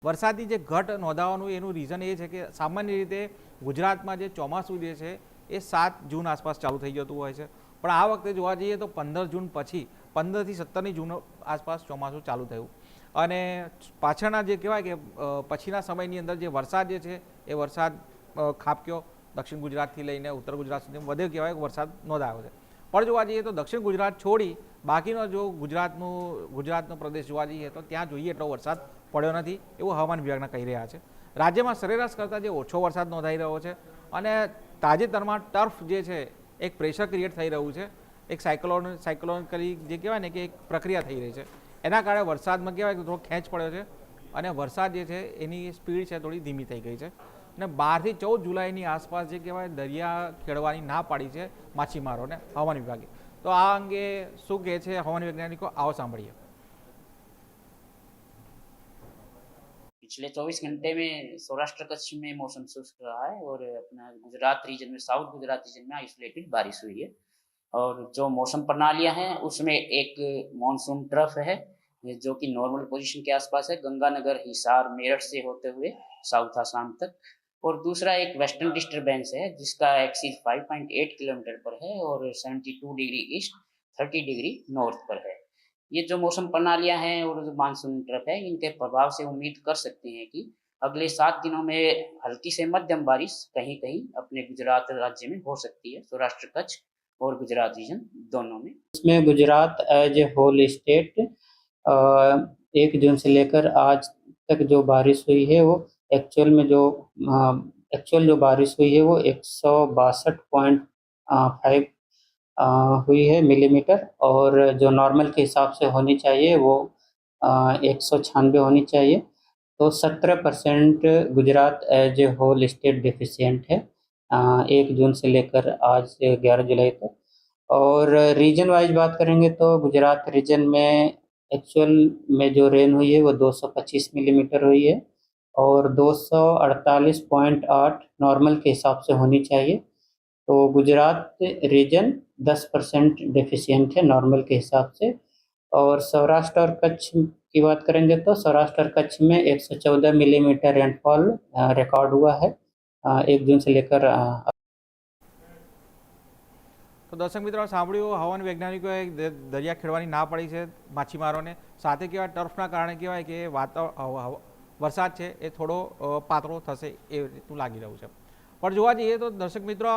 વરસાદની જે ઘટ નોંધાવાનું એનું રીઝન એ છે કે સામાન્ય રીતે ગુજરાતમાં જે ચોમાસું જે છે એ 7 જૂન આસપાસ ચાલુ થઈ જતું હોય છે, પણ આ વખતે જોવા જઈએ તો 15 જૂન પછી 15થી 17 જૂન આસપાસ ચોમાસું ચાલુ થયું અને પાછળના જે કહેવાય કે પછીના સમયની અંદર જે વરસાદ જે છે એ વરસાદ ખાબક્યો દક્ષિણ ગુજરાતથી લઈને ઉત્તર ગુજરાત સુધી વધે કહેવાય કે વરસાદ નોંધાયો છે। પણ જોવા જઈએ તો દક્ષિણ ગુજરાત છોડી બાકીનો જો ગુજરાતનો પ્રદેશ જોવા જઈએ તો ત્યાં જોઈએ એટલો વરસાદ પડ્યો નથી એવું હવામાન વિભાગના કહી રહ્યા છે। રાજ્યમાં સરેરાશ કરતાં જે ઓછો વરસાદ નોંધાઈ રહ્યો છે અને તાજેતરમાં ટર્ફ જે છે એક પ્રેશર ક્રિએટ થઈ રહ્યું છે, એક સાયક્લોનિકલી જે કહેવાય ને કે એક પ્રક્રિયા થઈ રહી છે, એના કારણે વરસાદમાં કહેવાય કે થોડો ખેંચ પડ્યો છે અને વરસાદ જે છે એની સ્પીડ છે થોડી ધીમી થઈ ગઈ છે અને 12 થી 14 જુલાઈની આસપાસ જે કહેવાય દરિયા ખેડવાની ના પાડી છે માછીમારોને હવામાન વિભાગે। તો આ અંગે શું કહે છે હવામાન વૈજ્ઞાનિકો, આવો સાંભળીએ। पिछले 24 घंटे में सौराष्ट्र कच्छ में मौसम शुष्क रहा है और अपना गुजरात रीजन में, साउथ गुजरात रीजन में आइसोलेटेड बारिश हुई है। और जो मौसम प्रणालियां हैं उसमें एक मॉनसून ट्रफ है जो कि नॉर्मल पोजीशन के आसपास है, गंगानगर, हिसार, मेरठ से होते हुए साउथ आसाम तक। और दूसरा एक वेस्टर्न डिस्टर्बेंस है जिसका एक्सिस 5.8 किलोमीटर पर है और 72 डिग्री ईस्ट, 30 डिग्री नॉर्थ पर है। ये जो मौसम प्रणालियां हैं और जो मानसून ट्रफ है, इनके प्रभाव से उम्मीद कर सकते हैं कि अगले 7 दिनों में हल्की से मध्यम बारिश कहीं कहीं अपने गुजरात राज्य में हो सकती है, सौराष्ट्र कच्छ और गुजरात रीजन दोनों में। इसमें Gujarat as a whole state 1 जून से लेकर आज तक जो बारिश हुई है वो एक्चुअल जो बारिश हुई है वो 162.5 हुई है मिलीमीटर, और जो नॉर्मल के हिसाब से होनी चाहिए वो 196 होनी चाहिए। तो 17% Gujarat as a whole state deficient है 1 जून से लेकर आज 11 जुलाई तक। और रीजन वाइज बात करेंगे तो गुजरात रीजन में एक्चुअल में जो रेन हुई है वो 225 मिलीमीटर हुई है और 248.8 नॉर्मल के हिसाब से होनी चाहिए। तो गुजरात रीजन 10% डेफिशिएंट है नॉर्मल के हिसाब से। और सौराष्ट्र और कच्छ की बात करेंगे तो सौराष्ट्र और कच्छ में 114 मिलीमीटर रेनफॉल रिकॉर्ड हुआ है 1 जून से लेकर। તો દર્શક મિત્રો સાંભળ્યું, હવામાન વૈજ્ઞાનિકોએ દરિયા ખેડવાની ના પડી છે માછીમારોને, સાથે કહેવાય ટર્ફના કારણે કહેવાય કે વરસાદ છે એ થોડો પાતળો થશે એ રીતનું લાગી રહ્યું છે। પણ જોવા જઈએ તો દર્શક મિત્રો